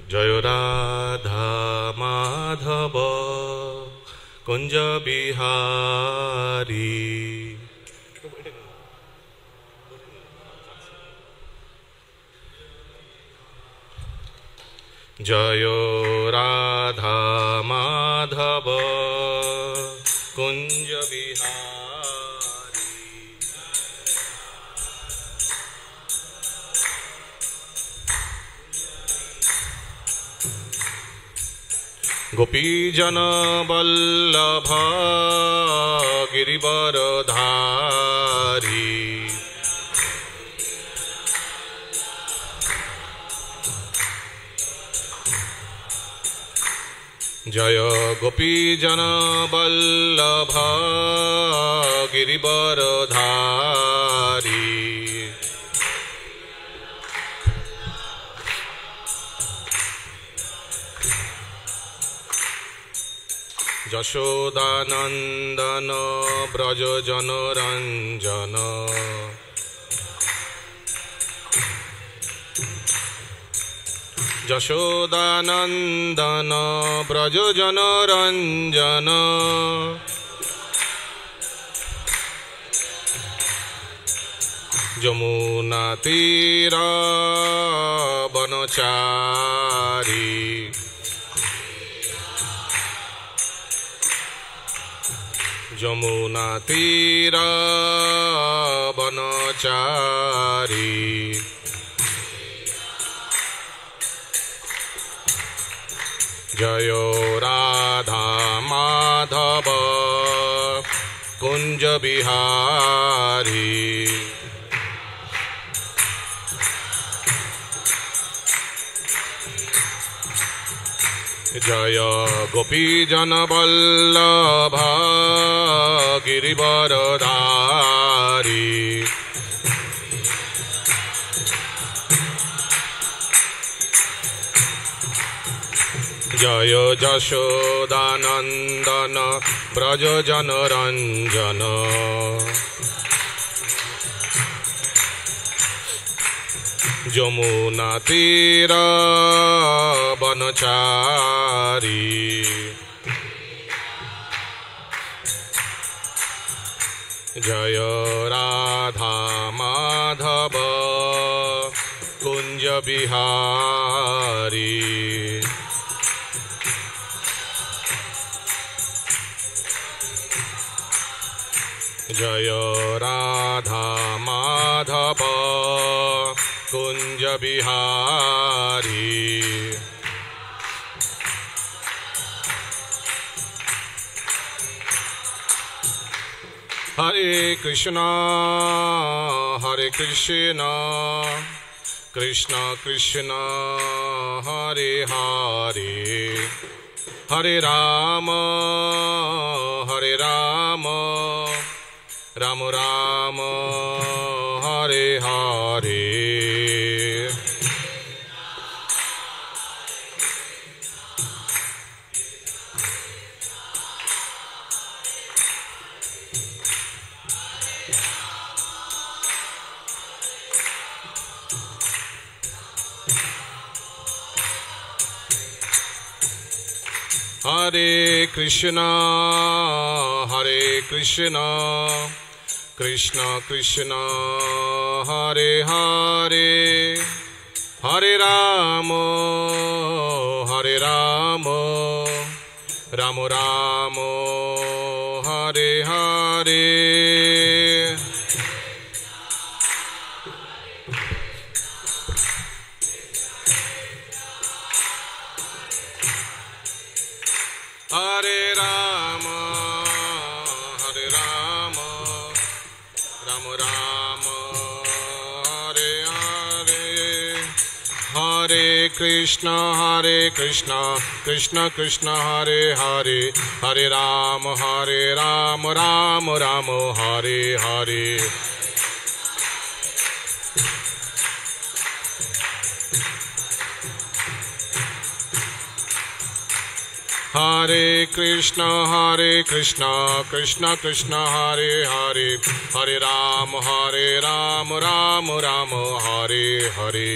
জয় রাধা মাধব কুঞ্জ বিহারী। জয় রাধা মাধব কুঞ্জ বিহারী। গোপীজন বল্লভ গিরিবরধারী। জয় গোপীজন বল্লভ গিরিবরধারী। যশোদানন্দন ব্রজ জনরঞ্জন। যশোদানন্দন ব্রজ জনরঞ্জন। যমুনা তীর বনচারী। যমুনা তীর বনচারী। জয় রাধা মাধব কুঞ্জ বিহারী। জয় গোপীজন বল্লভ গিরিবরধারী। জয় যশোদানন্দন ব্রজ জনরঞ্জন। যমুনা তীর বনচারী। জয় রাধা মাধব কুঞ্জ বিহারী। জয় রাধা মাধব কুঞ্জ বিহারী। হরে কৃষ্ণ হরে কৃষ্ণ কৃষ্ণ কৃষ্ণ হরে হরে। হরে রাম রাম রাম হরে হরে। হরে কৃষ্ণ কৃষ্ণ কৃষ্ণ হরে হরে। হরে রাম রাম রাম হরে হরে। হরে রাম রাম রাম হরে হরে। হরে কৃষ্ণ কৃষ্ণ কৃষ্ণ হরে হরে। হরে Ram Ram Ram Hare Hare. Hare Krishna, Krishna Krishna, Hare Hare, Hare Ram, Ram Ram, Hare Hare.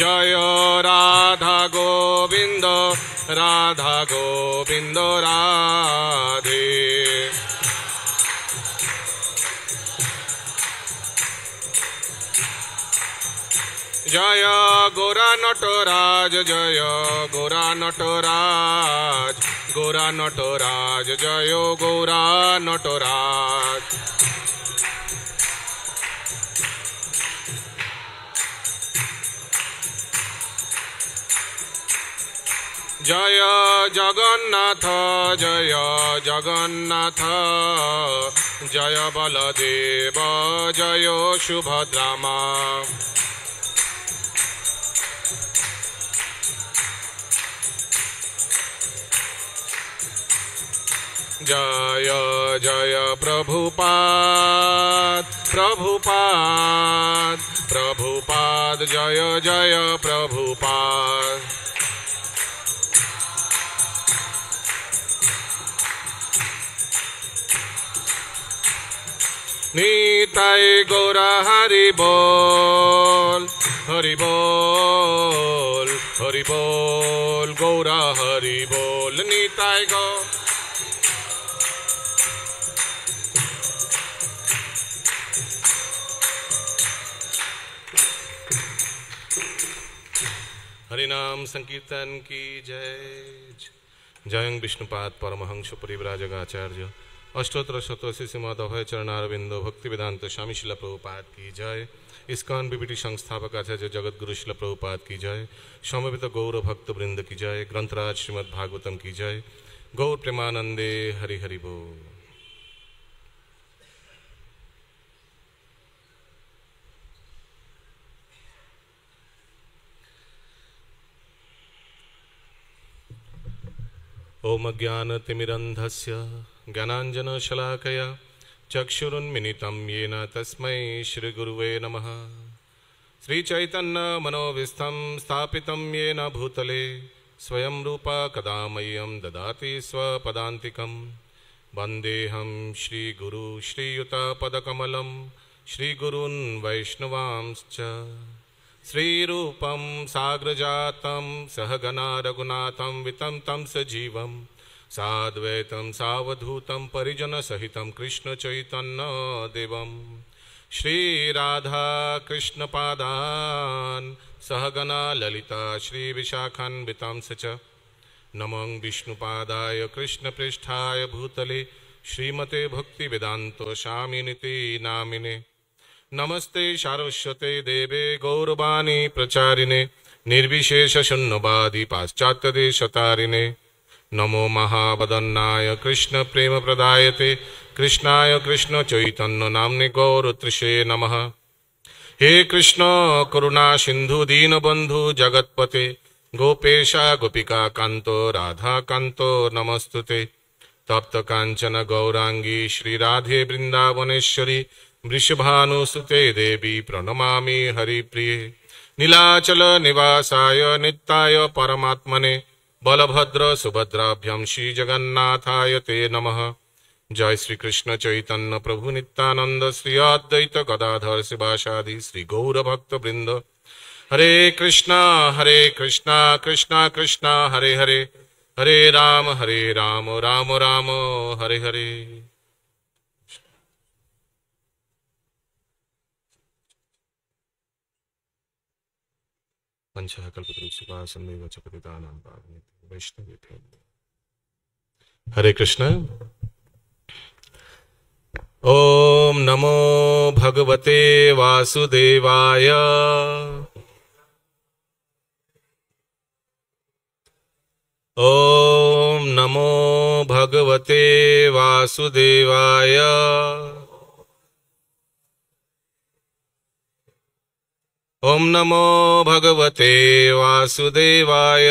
Jaya Radha Govinda, Radha Govinda Radhe. Jaya Gora Nataraj, Jaya Gora Nataraj, Gora Nataraj, Jaya Gora Nataraj. Jaya Jagannatha, Jaya Jagannatha, Jaya Baladeva, Jaya Subhadrama. Jaya Jaya Prabhupada, Prabhupada, Prabhupada, Jaya Jaya Prabhupada. Nitai Gora Hari Bol, Hari Bol, Hari Bol, Gora Hari Bol, Nitai Go. हरिनाम संकीर्तन की जय। जयं विष्णुपाद परमहंस परिव्राजकाचार्य अष्टोत्तर शतशी श्रीमद अभय चरणारविंदो भक्ति वेदांत स्वामी शिला प्रभुपाद की जय। ISKCON BBT संस्थापक आचार्य जगत गुरु शिला प्रभुपाद की जय। समवेत गौर भक्त वृंद की जय। ग्रंथराज श्रीमद् भागवतम की जय। गौर प्रेमानंदे हरि हरि बोल। ओम ज्ञानतिमिरन्धस्य ज्ञानाञ्जनशलाकया चक्षुरुन्मिलितं येन तस्मै श्रीगुरुवे नमः। श्रीचैतन्यमनोभीष्टं स्थापितं येन भूतले स्वयं रूपा कदा मह्यं ददाति स्वपदान्तिकं। वन्देऽहं श्रीगुरु श्रीयुतपदकमलं श्रीगुरून् वैष्णवांश्च। श्रीरूपं साग्रजातं सहगना रघुनाथं वितं तं सजीवं साद्वैतं सावधूतं परिजनसहितं कृष्णचैतन्यदेवं श्रीराधा कृष्णपादान् सहगना ललिता श्रीविशाखान्वितांश्च च। नमो विष्णुपादाय कृष्णप्रेष्ठाय भूतले श्रीमते भक्तिवेदान्त स्वामिनिति नामिने। नमस्ते सारस्वते देवे गौरवाणी प्रचारिणे निर्विशेष शून्यवादी पाश्चात्यदेशतारिणे। नमो महावदन्नाय कृष्ण प्रेम प्रदायते कृष्णाय कृष्ण चैतन्य नाम्ने गौरतृषे नमः। हे कृष्ण करुणा सिंधु दीनबंधु जगत्पते गोपेशा गोपिका कांतो राधा कांतो नमस्तुते। तप्त कांचन गौरांगी श्री राधे वृंदावनेश्वरी वृषभानुसुते देवी प्रणमामि हरिप्रिये। नीलाचल निवासाय नित्याय परमात्मने बलभद्र सुभद्राभ्यां श्री जगन्नाथाय ते नमः। जय श्री कृष्ण चैतन्य प्रभु नित्यानंद श्री अद्वैत गदाधर शिवासादि श्री गौर भक्त वृंद। हरे कृष्णा कृष्णा कृष्णा हरे हरे, हरे राम राम राम हरे हरे। पंचकल्पतरुश्चिवासन्देव च पतितानां पावनेति वैष्णवेभ्यो। हरे कृष्ण। ओम नमो भगवते वासुदेवाय। ओम नमो भगवते वासुदेवाय। ओम नमो भगवते वासुदेवाय।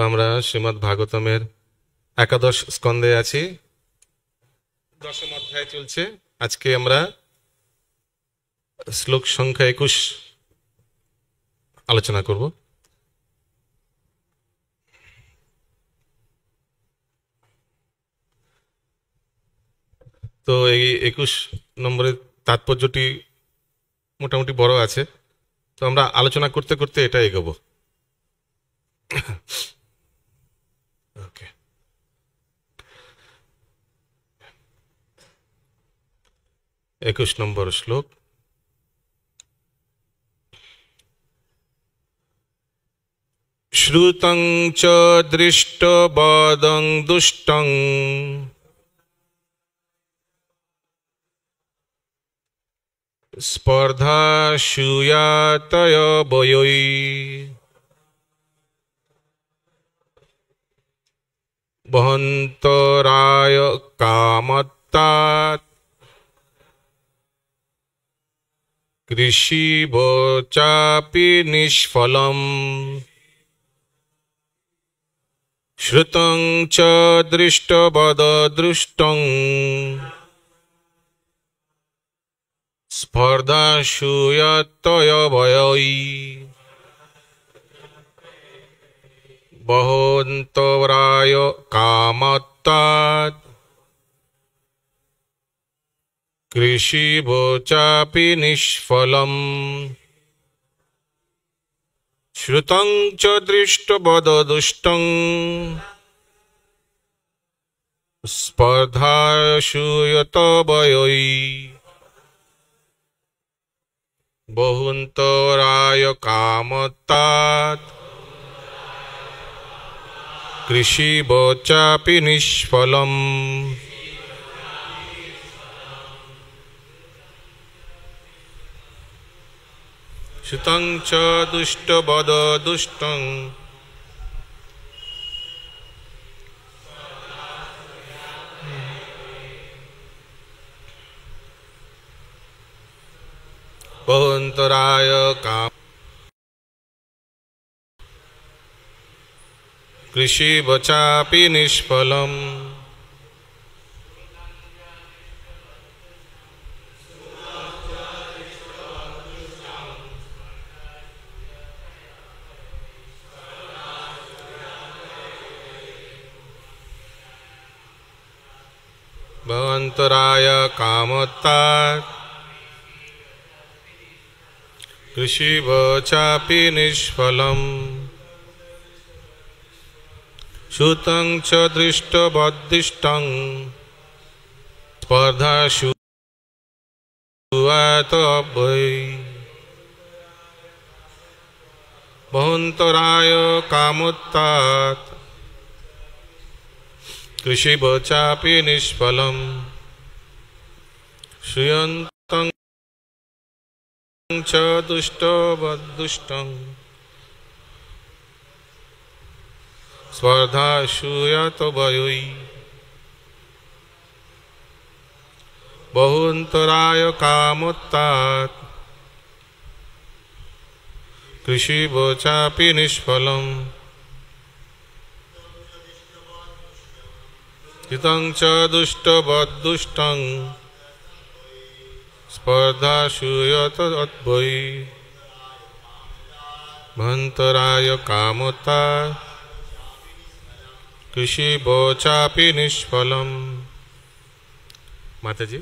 আমরা শ্রীমদ্ ভাগবতমের একাদশ স্কন্ধে আছি, দশম অধ্যায় চলছে। আজকে আমরা শ্লোক সংখ্যা 21 আলোচনা করব। তো এই 21 নম্বরের তাৎপর্যটি মোটামুটি বড় আছে, তো আমরা আলোচনা করতে করতে এটা এগোবো। ওকে, 21 নম্বর শ্লোক। শ্রুতং চ দৃষ্টবদং দুষ্টং স্পর্ধা সূয়াতয় বয়ৈ বহন্তরায় কামত্তাৎ কৃষিব চাপি নিষ্ফলম। শ্রুতং চ দৃষ্টবদ দৃষ্টং স্পর্ধা সূয়াতয় বয়ৈ বহন্তরায় কামত্তাৎ কৃষিব চাপি নিষ্ফলম। শ্রুতং চ দৃষ্টবদ দুষ্টং স্পর্ধা সূয়াতয় বয়ৈ বহন্তরায় কামত্তাৎ কৃষিব চাপি নিষ্ফলম। শ্রুতং চ দুষ্টবদ দুষ্টং বহন্তরায় কাম কৃষিব চাপি নিষ্ফলম। বহন্তরায় কামত্তাৎ কৃষিব চাপি নিষ্ফলম। শ্রুতং চ দৃষ্টবদ্দিষ্টং স্পর্ধা সূয়াতয় বয়ৈ বহন্তরায় কামত্তাৎ কৃষিব চাপি নিষ্ফলম। শ্রুয়ন্তং চ দুষ্টবদ্দুষ্টং স্পর্ধা সূয়াতয় বয়ৈ বহন্তরায় কামত্তাৎ কৃষিব চাপি নিষ্ফলম। শ্রুতং চ দুষ্টবদ্দুষ্টং স্পর্ধা সূয়াতয় বয়ৈ বহন্তরায় কামত্তাৎ কৃষিব চাপি নিষ্ফলম। মাতাজি,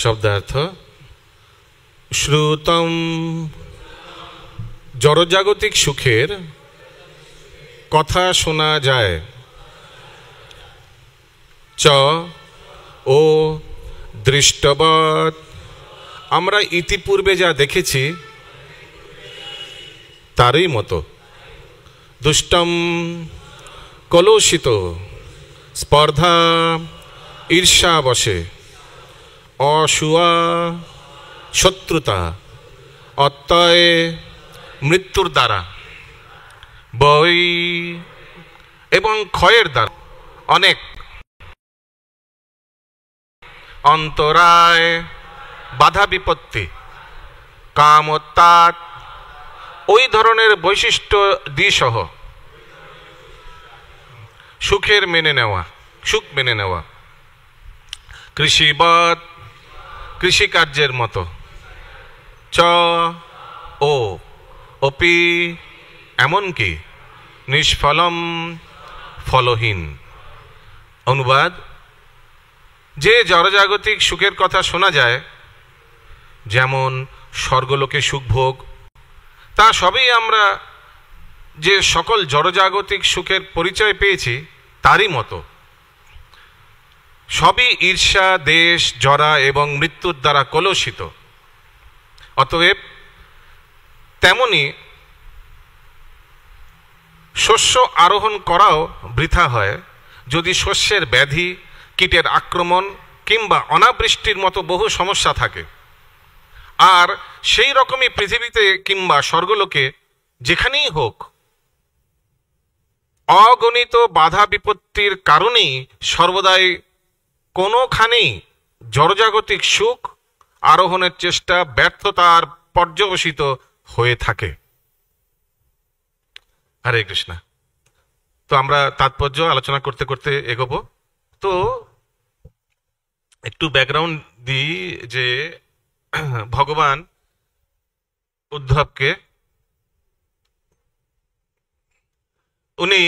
শব্দার্থ। শ্রুতম জড়জাগতিক সুখের কথা শোনা যায়, চ ও দৃষ্টবৎ আমরা ইতিপূর্বে যা দেখেছি তারই মতো, দুষ্টম কলুষিত, স্পর্ধা ঈর্ষা বশে, অসূয়া শত্রুতা, অত্যয় মৃত্যুর দ্বারা, বৈ এবং ক্ষয়ের দ্বারা, অনেক, অন্তরায় বাধা বিপত্তি, কামত্তাৎ ওই ধরনের বৈশিষ্ট্য দিসহ সুখের মেনে নেওয়া, সুখ মেনে নেওয়া, কৃষিবৎ কৃষিকার্যের মতো, চ ও অপি এমনকি, নিষ্ফলম ফলহীন। অনুবাদ: যে জড়জাগতিক সুখের কথা শোনা যায়, যেমন স্বর্গলোকে সুখভোগ, তা সবই আমরা যে সকল জড়জাগতিক সুখের পরিচয় পেয়েছি তারই মতো, সবই ঈর্ষা, দেশ, জরা এবং মৃত্যুর দ্বারা কলুষিত। অতএব তেমনি শস্য আরোহণ করাও বৃথা হয় যদি শস্যের ব্যাধি, কীটের আক্রমণ কিংবা অনাবৃষ্টির মতো বহু সমস্যা থাকে। আর সেই রকমই পৃথিবীতে কিংবা স্বর্গলোকে যেখানেই হোক, অগণিত বাধা বিপত্তির কারণেই সর্বদাই কোনোখানেই জড়জাগতিক সুখ আরোহণের চেষ্টা ব্যর্থতার পর্যবসিত হয়ে থাকে। হরে কৃষ্ণ। তো আমরা তাৎপর্য আলোচনা করতে করতে এগোবো। তো একটু ব্যাকগ্রাউন্ড দিই যে ভগবান উদ্ধবকে উনি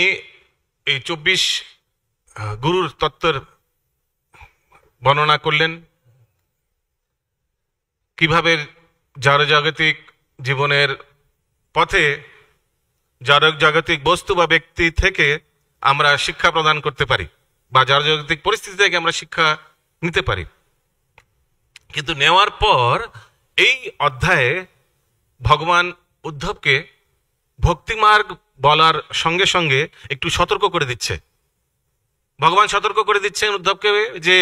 এই 24 গুরুর তত্ত্বের বর্ণনা করলেন, কিভাবে জড়জাগতিক জীবনের পথে জড়জাগতিক বস্তু বা ব্যক্তি থেকে আমরা শিক্ষা প্রদান করতে পারি বা জড়জাগতিক পরিস্থিতি থেকে আমরা শিক্ষা নিতে পারি। কিন্তু নেওয়ার পর এই অধ্যায়ে ভগবান উদ্ধবকে ভক্তিমার্গ বলার সঙ্গে সঙ্গে একটু সতর্ক করে দিচ্ছে। ভগবান সতর্ক করে দিচ্ছেন উদ্ধবকে যে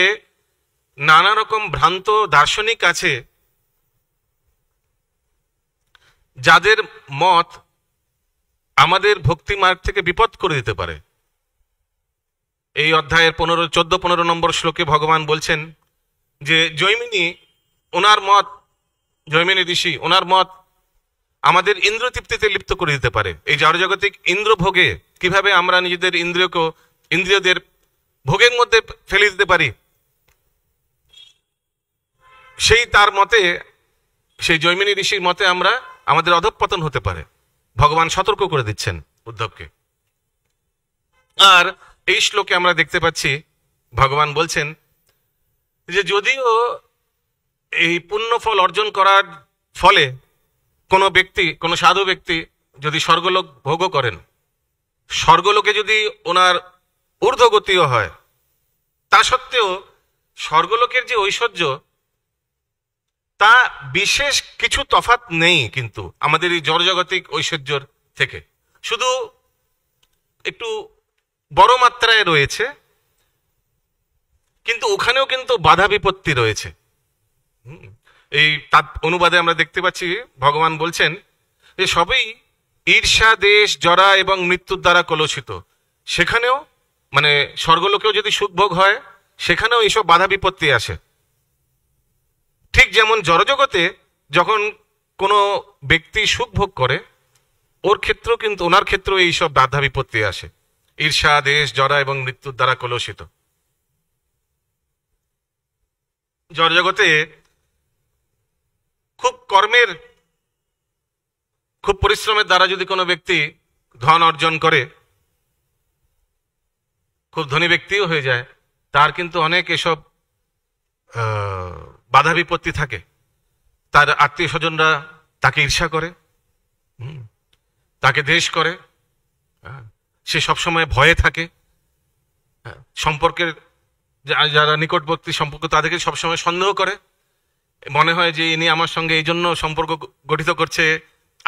নানা রকম ভ্রান্ত দার্শনিক আছে, যাদের মত আমাদের ভক্তি মার্গ থেকে বিপদ করে দিতে পারে। এই অধ্যায়ের 14-15 নম্বর শ্লোকে ভগবান বলছেন যে জৈমিনী ঋষি ওনার মত আমাদের ইন্দ্র তৃপ্তিতে লিপ্ত করে দিতে পারে। এই জড়জাগতিক ইন্দ্র ভোগে কিভাবে আমরা নিজেদের ইন্দ্রিয়দের ভোগের মধ্যে ফেলে দিতে পারি, সেই তার মতে, সেই জৈমিনী ঋষির মতে আমরা আমাদের অধঃপতন হতে পারে। ভগবান সতর্ক করে দিচ্ছেন উদ্ধবকে। আর এই শ্লোকে আমরা দেখতে পাচ্ছি ভগবান বলছেন যে যদিও এই পুণ্য ফল অর্জন করার ফলে কোনো সাধু ব্যক্তি যদি স্বর্গলোক ভোগও করেন, স্বর্গলোকে যদি ওনার ঊর্ধ্বগতিও হয়, তা সত্ত্বেও স্বর্গলোকের যে ঐশ্বর্য তা বিশেষ কিছু তফাৎ নেই কিন্তু আমাদের এই জড়জাগতিক ঐশ্বর্যর থেকে, শুধু একটু বড় মাত্রায় রয়েছে, কিন্তু ওখানেও কিন্তু বাধা বিপত্তি রয়েছে। এই অনুবাদে আমরা দেখতে পাচ্ছি ভগবান বলছেন যে সবই ঈর্ষা, দেশ, জরা এবং মৃত্যুর দ্বারা কলুষিত। সেখানেও মানে স্বর্গলোকেও যদি সুখভোগ হয়, সেখানেও এইসব বাধা বিপত্তি আসে। ঠিক যেমন জড়জগতে যখন কোনো ব্যক্তি সুখ ভোগ করে, ওনার ক্ষেত্রেও এইসব বাধা বিপত্তি আসে। ঈর্ষা, দেশ, জরা এবং মৃত্যুর দ্বারা কলুষিত। জড়জগতে খুব পরিশ্রমের দ্বারা যদি কোনো ব্যক্তি ধন অর্জন করে, খুব ধনী ব্যক্তিও হয়ে যায়, তার কিন্তু অনেক এসব বাধা বিপত্তি থাকে। তার আত্মীয় স্বজনরা তাকে ঈর্ষা করে, তাকে দ্বেষ করে, সে সবসময় ভয়ে থাকে। সম্পর্কের যারা নিকটবর্তী সম্পর্ক তাদেরকে সবসময় সন্দেহ করে, মনে হয় যে ইনি আমার সঙ্গে এই জন্য সম্পর্ক গঠিত করছে,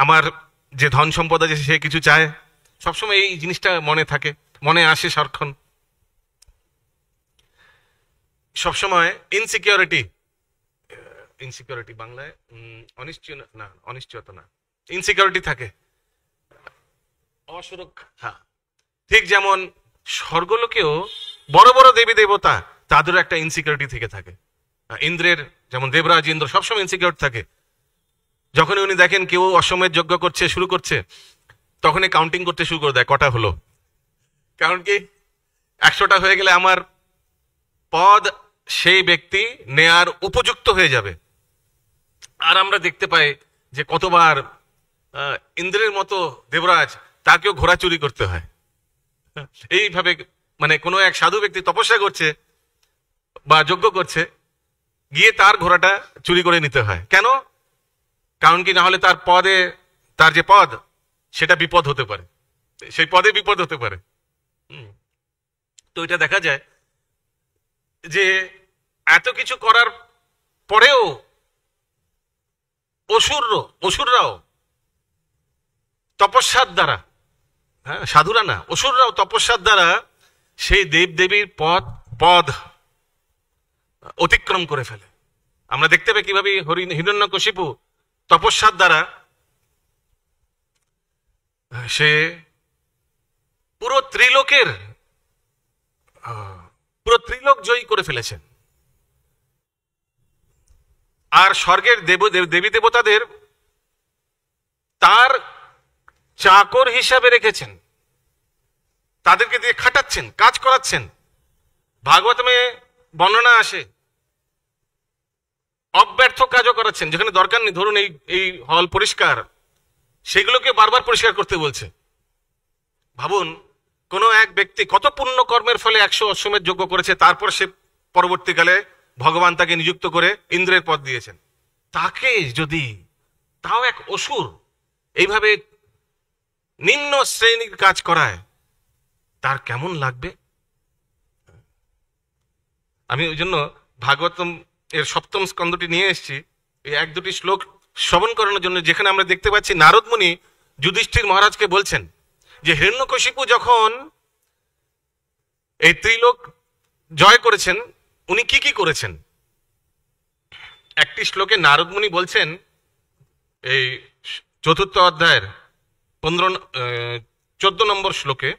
আমার যে ধন সম্পদ আছে সে কিছু চায়। সবসময় এই জিনিসটা মনে আসে সারাক্ষণ। সবসময় ইনসিকিউরিটি বাংলায় অনিশ্চয়তা না, ইনসিকিউরিটি থাকে, অসুরক্ষা। ঠিক যেমন স্বর্গলোকেও বড় বড় দেবী দেবতা, তাদেরও একটা ইনসিকিউরিটি থেকে থাকে। ইন্দ্রের যেমন দেবরাজ ইন্দ্র সবসময় ইনসিকিউর থাকে, যখনই উনি দেখেন কেউ অশ্বমেধ যজ্ঞ করছে শুরু করছে, তখনই কাউন্টিং করতে শুরু করে দেয় কটা হলো। কারণ কি, 100টা হয়ে গেলে আমার পদ সেই ব্যক্তি নেয়ার উপযুক্ত হয়ে যাবে। আর আমরা দেখতে পাই যে কতবার ইন্দ্রের মতো দেবরাজ তাকেও ঘোড়া চুরি করতে হয়। এইভাবে মানে কোনো এক সাধু ব্যক্তি তপস্যা করছে বা যজ্ঞ করছে, গিয়ে তার ঘোড়াটা চুরি করে নিতে হয়। কেন? কারণ কি, না হলে তার পদে, তার যে পদ সেটা বিপদ হতে পারে, সেই পদে বিপদ হতে পারে। তো এটা দেখা যায় যে এত কিছু করার পরেও অসুররাও তপস্যার দ্বারা, হ্যাঁ সাধুরা না, অসুররাও তপস্যার দ্বারা সেই দেবদেবীর পদ অতিক্রম করে ফেলে। আমরা দেখতে পাই কিভাবে হিরণ্যকশিপু তপস্যার দ্বারা সে পুরো ত্রিলোক জয়ী করে ফেলেছেন। আর স্বর্গের দেবী দেবতাদের তার চাকর হিসাবে রেখেছেন, তাদেরকে দিয়ে খাটাচ্ছেন, কাজ করাচ্ছেন। ভাগবতমে বর্ণনা আসে অব্যর্থ কাজও করাচ্ছেন, যেখানে দরকার নেই। ধরুন এই হল পরিষ্কার, সেগুলোকে বারবার পরিষ্কার করতে বলছে। ভাবুন, কোনো এক ব্যক্তি কত পুণ্য কর্মের ফলে 100 অশ্বমেধ যজ্ঞ করেছে, তারপর সে পরবর্তীকালে ভগবান তাকে নিযুক্ত করে ইন্দ্রের পদ দিয়েছেন। তাকে যদি, তাও এক অসুর, এইভাবে নিম্ন শ্রেণীর কাজ করায়, তার কেমন লাগবে? আমি ওই জন্য ভাগবতম এর 7ম স্কন্ধটি নিয়ে এসেছি, এই 1-2টি শ্লোক শ্রবণ করানোর জন্য, যেখানে আমরা দেখতে পাচ্ছি নারদ মুনি যুধিষ্ঠির মহারাজকে বলছেন যে হিরণ্যকশিপু যখন এই ত্রিলোক জয় করেছেন, উনি কি কি করেছেন। একটি শ্লোকে নারদ মুনি বলছেন, এই 4th অধ্যায়ের 14 নম্বর শ্লোকে,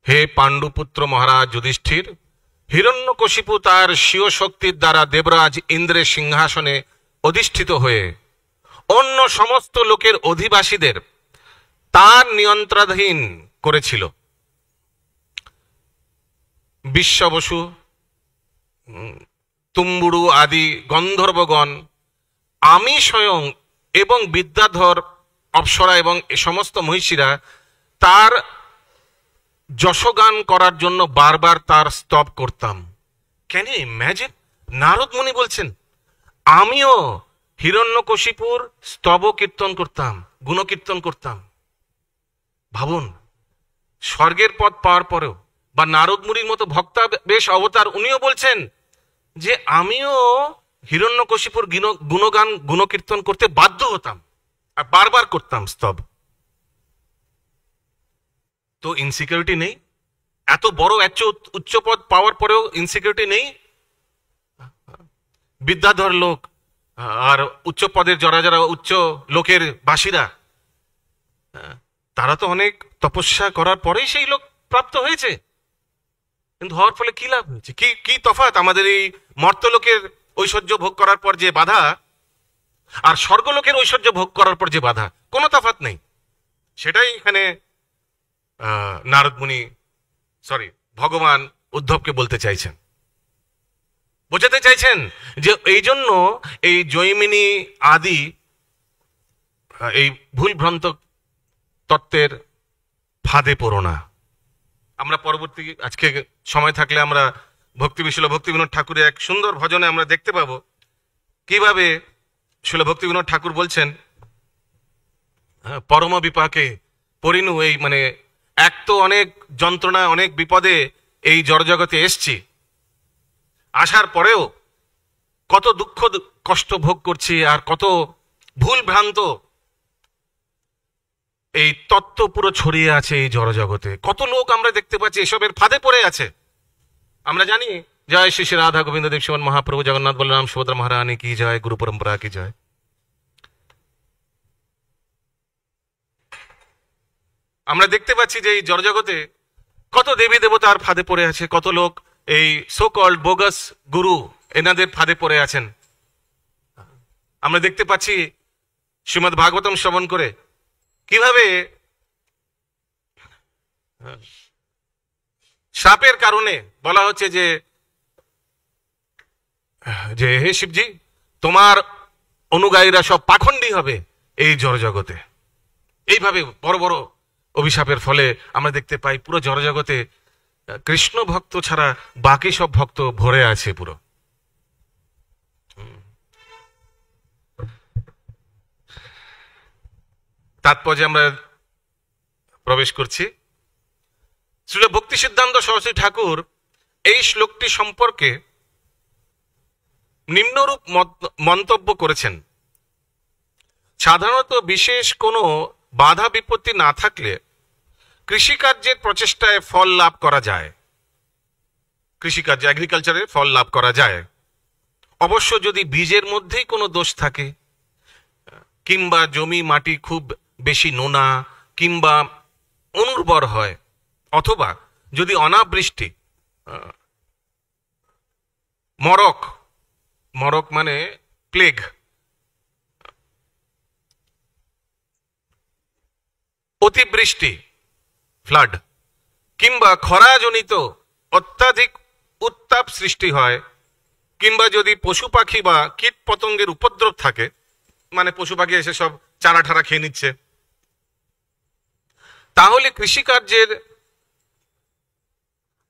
হে পাণ্ডুপুত্র মহারাজ যুধিষ্ঠির, হিরণ্যকশিপু তার স্বীয় শক্তির দ্বারা দেবরাজ ইন্দ্রের সিংহাসনে অধিষ্ঠিত হয়ে অন্য সমস্ত লোকের অধিবাসীদের তার নিয়ন্ত্রণাধীন করেছিল। বিশ্ববসু, তুম্বুরু আদি গন্ধর্বগণ, আমি স্বয়ং এবং বিদ্যাধর, অপ্সরা এবং এ সমস্ত মহিষীরা তার যশগান করার জন্য বারবার তার স্তব করতাম। Can you imagine? নারদ মুনি বলছেন, আমিও হিরণ্যকশিপুর স্তব কীর্তন করতাম, গুণকীর্তন করতাম। ভাবুন, স্বর্গের পদ পাওয়ার পরেও, বা নারদ মুনির মতো ভক্তা বেশ অবতার, উনিও বলছেন যে আমিও হিরণ্যকশিপুর গুণগান গুণকীর্তন করতে বাধ্য হতাম আর বারবার করতাম স্তব। তো ইনসিকিউরিটি নেই? এত বড় এত উচ্চ পদ পাওয়ার পরেও ইনসিকিউরিটি নেই? বিদ্যাধর লোক আর উচ্চ পদের যারা উচ্চ লোকের বাসীরা, তারা তো অনেক তপস্যা করার পরেই সেই লোক প্রাপ্ত হয়েছে। কিন্তু হওয়ার ফলে কি লাভ হয়েছে? কি তফাৎ আমাদের এই মর্তলোকের ঐশ্বর্য ভোগ করার পর যে বাধা, আর স্বর্গলোকের ঐশ্বর্য ভোগ করার পর যে বাধা, কোনো তফাৎ নেই। সেটাই এখানে ভগবান উদ্ধবকে বলতে চাইছেন, বোঝাতে চাইছেন যে এই জন্য এই জৈমিনী আদি এই ভুলভ্রান্ত তত্ত্বের ফাঁদে পড়ো না। আমরা পরবর্তী, আজকে সময় থাকলে আমরা ভক্তি বিনোদ ঠাকুরের এক সুন্দর ভজনে আমরা দেখতে পাবো কিভাবে শিল ভক্তি বিনোদ ঠাকুর বলছেন, পরম বিপাকে পরিণু, এই মানে এক তো অনেক যন্ত্রণা, অনেক বিপদে এই জড়জগতে এসছি, আসার পরেও কত দুঃখ কষ্ট ভোগ করছি, আর কত ভুল ভ্রান্ত এই তত্ত্ব পুরো ছড়িয়ে আছে এই জড়জগতে। কত লোক আমরা দেখতে পাচ্ছি এসবের ফাঁদে পড়ে আছে। আমরা জানি, জয় শ্রী শ্রী রাধা গোবিন্দ দেব শিবন মহাপ্রভু জগন্নাথ বলরাম সুভদ্রা মহারানী কি জয়, গুরু পরম্পরা কি জয়। আমরা দেখতে পাচ্ছি যে এই জড়জগতে কত দেবী দেবতার ফাঁদে পড়ে আছে, কত লোক এই সো কল্ড বোগাস গুরু এনাদের ফাঁদে পড়ে আছেন। আমরা দেখতে পাচ্ছি শ্রীমদ্ ভাগবতম শ্রবণ করে কিভাবে সাপের কারণে বলা হচ্ছে যে যে হে শিবজি, তোমার অনুগায়ীরা সব পাখণ্ডী হবে এই জড়জগতে। এইভাবে বড় বড় অভিশাপের ফলে আমরা দেখতে পাই পুরো জড়জগতে কৃষ্ণ ভক্ত ছাড়া বাকি সব ভক্ত ভরে আছে পুরো। তাৎপর্যে আমরা প্রবেশ করছি। শ্রীল ভক্তি সিদ্ধান্ত সরস্বতী ঠাকুর এই শ্লোকটি সম্পর্কে নিম্নরূপ মন্তব্য করেছেন। সাধারণত বিশেষ কোনো বাধা বিপত্তি না থাকলে কৃষিকার্যের প্রচেষ্টায় ফল লাভ করা যায়, কৃষিকার্যে এগ্রিকালচারে ফল লাভ করা যায়। অবশ্য যদি বীজের মধ্যেই কোনো দোষ থাকে, কিংবা জমি মাটি খুব বেশি নোনা কিংবা অনুর্বর হয়, অথবা যদি অনাবৃষ্টি, মরক, মরক মানে প্লেগ, অতিবৃষ্টি ফ্লাড, কিংবা খরাজনিত অত্যাধিক উত্তাপ সৃষ্টি হয়, কিংবা যদি পশু পাখি বা কীট পতঙ্গের উপদ্রব থাকে, মানে পশু পাখি এসে সব চারা ঠারা খেয়ে নিচ্ছে, তাহলে কৃষিকার্যের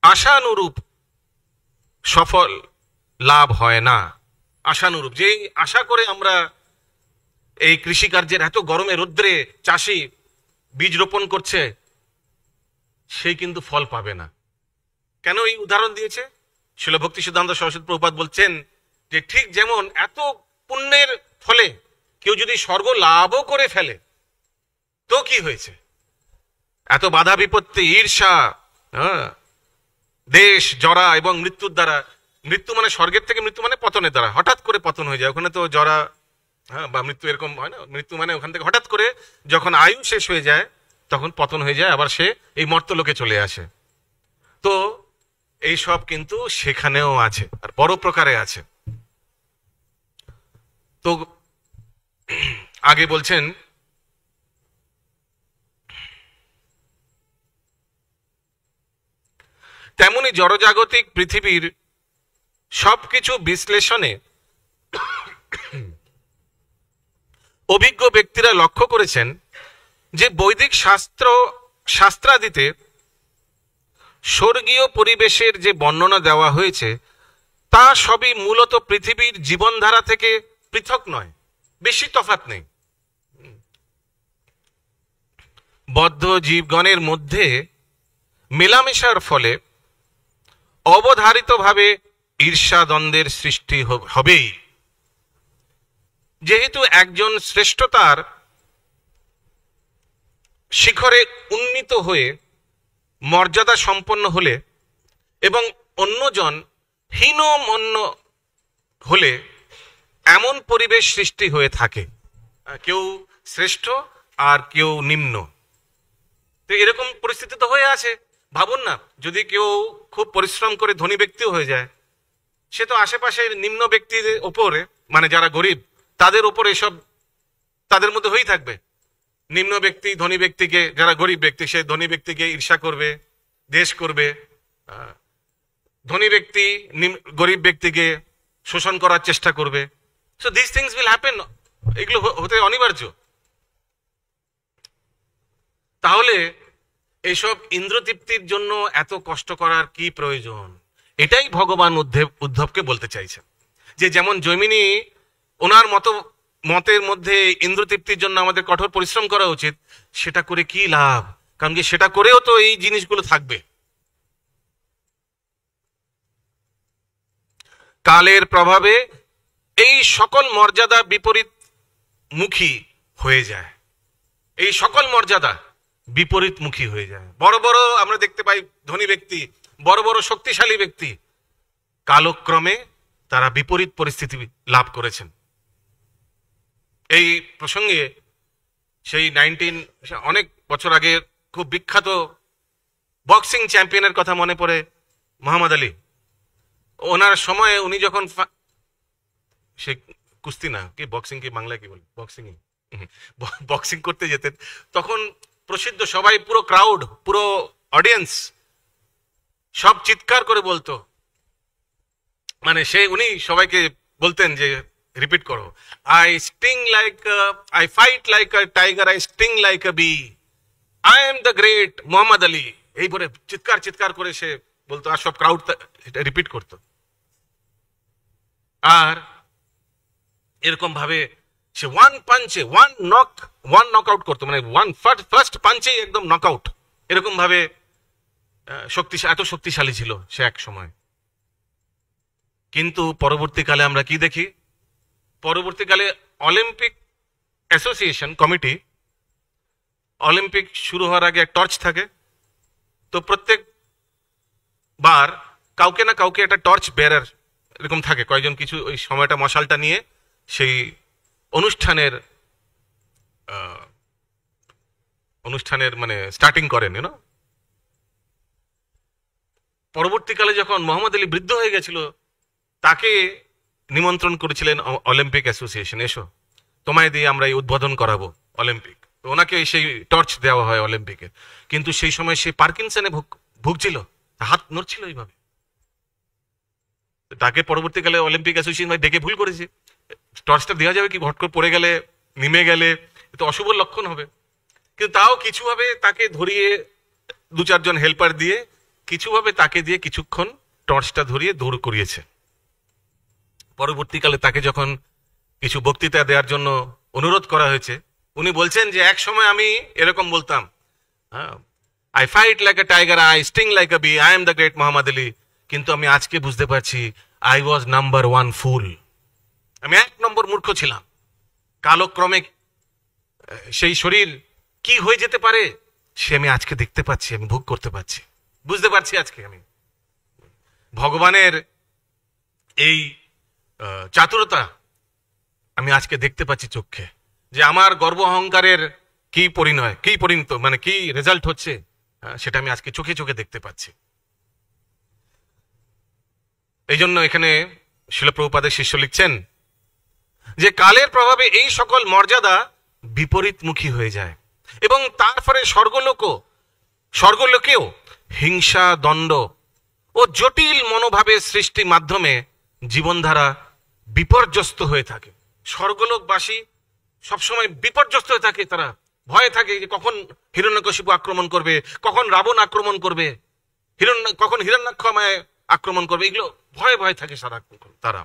আশানুরূপ সফল লাভ হয় না। আশানুরূপ, যেই আশা করে আমরা এই কৃষিকার্যের, এত গরমে রৌদ্রে চাষি বীজ রোপণ করছে, সেই কিন্তু ফল পাবে না। কেন এই উদাহরণ দিয়েছে? শিল ভক্তি সিদ্ধান্ত সরস্বতী প্রভুপাদ বলছেন যে ঠিক যেমন এত পুণ্যের ফলে কেউ যদি স্বর্গ লাভও করে ফেলে তো কি হয়েছে? এত বাধা বিপত্তি, ঈর্ষা, দেশ, জরা এবং মৃত্যুর দ্বারা, মৃত্যু মানে স্বর্গের থেকে মৃত্যু মানে পতনের দ্বারা, হঠাৎ করে পতন হয়ে যায়। ওখানে তো জরা বা মৃত্যু এরকম হয় না, মৃত্যু মানে ওখান থেকে হঠাৎ করে যখন আয়ু শেষ হয়ে যায় তখন পতন হয়ে যায়, আবার সে এই মর্তলোকে চলে আসে। তো এই সব কিন্তু সেখানেও আছে, আর বড় প্রকারে আছে। তো আগে বলছেন তেমনি জড়জাগতিক পৃথিবীর সবকিছু বিশ্লেষণে অভিজ্ঞ ব্যক্তিরা লক্ষ্য করেছেন যে বৈদিক শাস্ত্রাদিতে স্বর্গীয় পরিবেশের যে বর্ণনা দেওয়া হয়েছে তা সবই মূলত পৃথিবীর জীবনধারা থেকে পৃথক নয়, বেশি তফাৎ নেই। বদ্ধ জীবগণের মধ্যে মেলামেশার ফলে অবধারিতভাবে ঈর্ষা দ্বন্দ্বের সৃষ্টি হবেই। যেহেতু একজন শ্রেষ্ঠতার শিখরে উন্নীত হয়ে মর্যাদা সম্পন্ন হলে এবং অন্যজন হীনমন্য হলে এমন পরিবেশ সৃষ্টি হয়ে থাকে, কেউ শ্রেষ্ঠ আর কেউ নিম্ন। তো এরকম পরিস্থিতি তো হয়ে আছে। ভাবুন না, যদি কেউ খুব পরিশ্রম করে ধনী ব্যক্তিও হয়ে যায়, সে তো আশেপাশের নিম্ন ব্যক্তির ওপরে, মানে যারা গরিব তাদের ওপর এসব তাদের মধ্যে হয়েই থাকবে। নিম্ন ব্যক্তি ধনী ব্যক্তিকে, যারা গরিব ব্যক্তি সে ধনী ব্যক্তিকে ঈর্ষা করবে, দ্বেষ করবে। ধনী ব্যক্তি গরিব ব্যক্তিকে শোষণ করার চেষ্টা করবে। So this things will happen, এগুলো হতে অনিবার্য। তাহলে এইসব ইন্দ্রতৃপ্তির জন্য এত কষ্ট করার কি প্রয়োজন? এটাই ভগবান উদ্ধবকে বলতে চাইছেন, যে যেমন জৈমিনী ওনার মতের মধ্যে ইন্দ্রতৃপ্তির জন্য আমাদের কঠোর পরিশ্রম করা উচিত, সেটা করে কি লাভ? কারণ কি সেটা করেও তো এই জিনিসগুলো থাকবে। কালের প্রভাবে এই সকল মর্যাদা বিপরীত মুখী হয়ে যায়, এই সকল মর্যাদা বিপরীত মুখী হয়ে যায়। বড় বড় আমরা দেখতে পাই ধনী ব্যক্তি, বড় বড় শক্তিশালী ব্যক্তি, কালক্রমে তারা বিপরীত পরিস্থিতি লাভ করেছেন। এই প্রসঙ্গে সেই অনেক বছর আগে খুব বিখ্যাত বক্সিং চ্যাম্পিয়নের কথা মনে পড়ে, মোহাম্মদ আলী। ওনার সময়ে উনি যখন সে কুস্তি না, কি বক্সিং, কি বাংলায় কি বলে, বক্সিংই, বক্সিং করতে যেতেন। তখন প্রসিদ্ধ, সবাই, পুরো ক্রাউড, পুরো অডিয়েন্স সব চিৎকার করে বলতো, মানে উনি সবাইকে বলতেন যে রিপিট করো, I fight like a tiger, I sting like a bee, I am the great Muhammad Ali. এই বলে চিৎকার চিৎকার করে সে বলতো, আর সব ক্রাউড রিপিট করতো। আর এরকম ভাবে সে ওয়ান পাঞ্চে ওয়ান নক আউট করতো, মানে ফার্স্ট পাঞ্চেই একদম নক আউট। এরকম ভাবে এত শক্তিশালী ছিল সে এক সময়। কিন্তু পরবর্তীকালে আমরা কি দেখি, পরবর্তীকালে অলিম্পিক অ্যাসোসিয়েশন কমিটি, অলিম্পিক শুরু হওয়ার আগে এক টর্চ থাকে, তো প্রত্যেক বার কাউকে না কাউকে একটা টর্চ বেয়ারার এরকম থাকে, কয়েকজন কিছু ওই সময়টা মশালটা নিয়ে সেই অনুষ্ঠানের মানে স্টার্টিং করেন। পরবর্তীকালে যখন মোহাম্মদ আলী বৃদ্ধ হয়ে গেছিল, তাকে নিমন্ত্রণ করেছিলেন অলিম্পিক অ্যাসোসিয়েশন, এসো তোমায় দিয়ে আমরা এই উদ্বোধন করাবো অলিম্পিক। তো ওনাকে সেই টর্চ দেওয়া হয় অলিম্পিকে। কিন্তু সেই সময় সে পার্কিনসনে ভুগছিল, হাত নড়ছিল এইভাবে। তাকে পরবর্তীকালে অলিম্পিক অ্যাসোসিয়েশন ডেকে ভুল করেছে, টর্চটা দেওয়া যাবে কি, ভট করে পড়ে গেলে, নিমে গেলে তো অশুভ লক্ষণ হবে। কিন্তু তাও কিছুভাবে তাকে ধরিয়ে, দু চারজন হেল্পার দিয়ে কিছুভাবে তাকে দিয়ে কিছুক্ষণ টর্চটা ধরিয়ে দৌড় করিয়েছে। পরবর্তীকালে তাকে যখন কিছু বক্তৃতা দেওয়ার জন্য অনুরোধ করা হয়েছে, উনি বলছেন যে এক সময় আমি এরকম বলতাম, I fight like a tiger, I sting like a bee, I am the great Muhammad Ali. কিন্তু আমি আজকে বুঝতে পারছি, আই ওয়াজ নাম্বার 1 ফুল, আমি 1 নম্বর মূর্খ ছিলাম। কালক্রমে সেই শরীর কি হয়ে যেতে পারে সে আমি আজকে দেখতে পাচ্ছি, আমি ভোগ করতে পারছি, বুঝতে পারছি। আজকে আমি ভগবানের এই চাতুরতা আমি আজকে দেখতে পাচ্ছি চোখে, যে আমার গর্ব অহংকারের কি পরিণয়, কি পরিণত, মানে কি রেজাল্ট হচ্ছে, সেটা আমি আজকে চোখে চোখে দেখতে পাচ্ছি। এই জন্য এখানে শিল প্রভুপাদের শিষ্য লিখছেন যে কালের প্রভাবে এই সকল মর্যাদা বিপরীতমুখী হয়ে যায় এবং তার ফলে স্বর্গলোকেও হিংসা, দ্বন্দ্ব ও জটিল মনোভাবের সৃষ্টি মাধ্যমে জীবনধারা বিপর্যস্ত হয়ে থাকে। স্বর্গলোকবাসী সবসময় বিপর্যস্ত হয়ে থাকে, তারা ভয়ে থাকে যে কখন হিরণ্যকশিপু আক্রমণ করবে, কখন রাবণ আক্রমণ করবে, কখন হিরণ্যাক্ষ আমায় আক্রমণ করবে, এগুলো ভয়ে ভয়ে থাকে সারাক্ষণ তারা।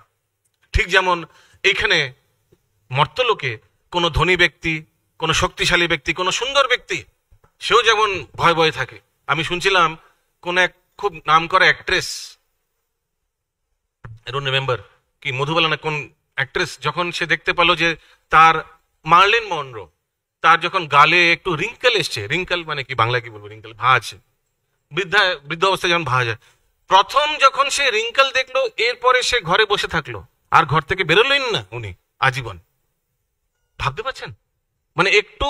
ঠিক যেমন এইখানে মর্তলোকে কোনো ধনী ব্যক্তি, কোনো শক্তিশালী ব্যক্তি, কোনো সুন্দর ব্যক্তি, সেও যেমন ভয়ে ভয়ে থাকে। আমি শুনছিলাম কোন এক খুব নাম করা অ্যাক্ট্রেস, আই ডোন্ট রিমেম্বার কি মধুবালা না কোন অ্যাক্ট্রেস, যখন সে দেখতে পেলো যে তার মার্লিন মনরো, তার যখন গালে একটু রিঙ্কেল এসছে, রিঙ্কেল মানে কি বাংলা কি বলবো, রিঙ্কেল ভাঁজ, বৃদ্ধ অবস্থায় যেমন ভাঁজ হয়, প্রথম যখন সে রিঙ্কেল দেখলো, এরপরে সে ঘরে বসে থাকলো, আর ঘর থেকে বেরোলেন না উনি আজীবন। ভাবতে পারছেন, মানে একটু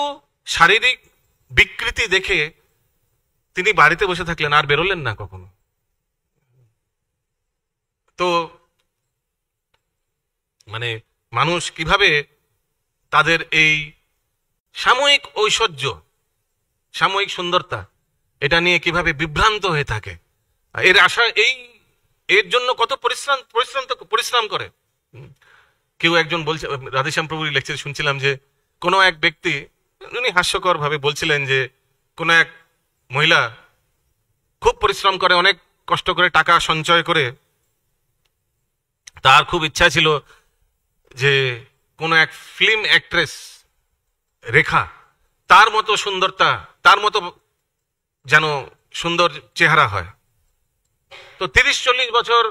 শারীরিক বিকৃতি দেখে তিনি বাড়িতে বসে থাকলেন, আর বেরোলেন না কখনো। তো মানে মানুষ কিভাবে তাদের এই সাময়িক ঐশ্বর্য, সাময়িক সুন্দরতা, এটা নিয়ে কিভাবে বিভ্রান্ত হয়ে থাকে, এর আশা এর জন্য কত পরিশ্রম করে। কেউ একজন বলছে, রাধেশ্যাম প্রভুর লেকচারে শুনছিলাম যে কোনো এক ব্যক্তি, উনি হাস্যকর ভাবে বলছিলেন যে কোনো এক মহিলা খুব পরিশ্রম করে, অনেক কষ্ট করে টাকা সঞ্চয় করে, তার খুব ইচ্ছা ছিল যে কোনো এক ফিল্ম অ্যাক্ট্রেস রেখা, তার মতো সুন্দরতা, তার মতো যেন সুন্দর চেহারা হয়। তো 30-40 বছর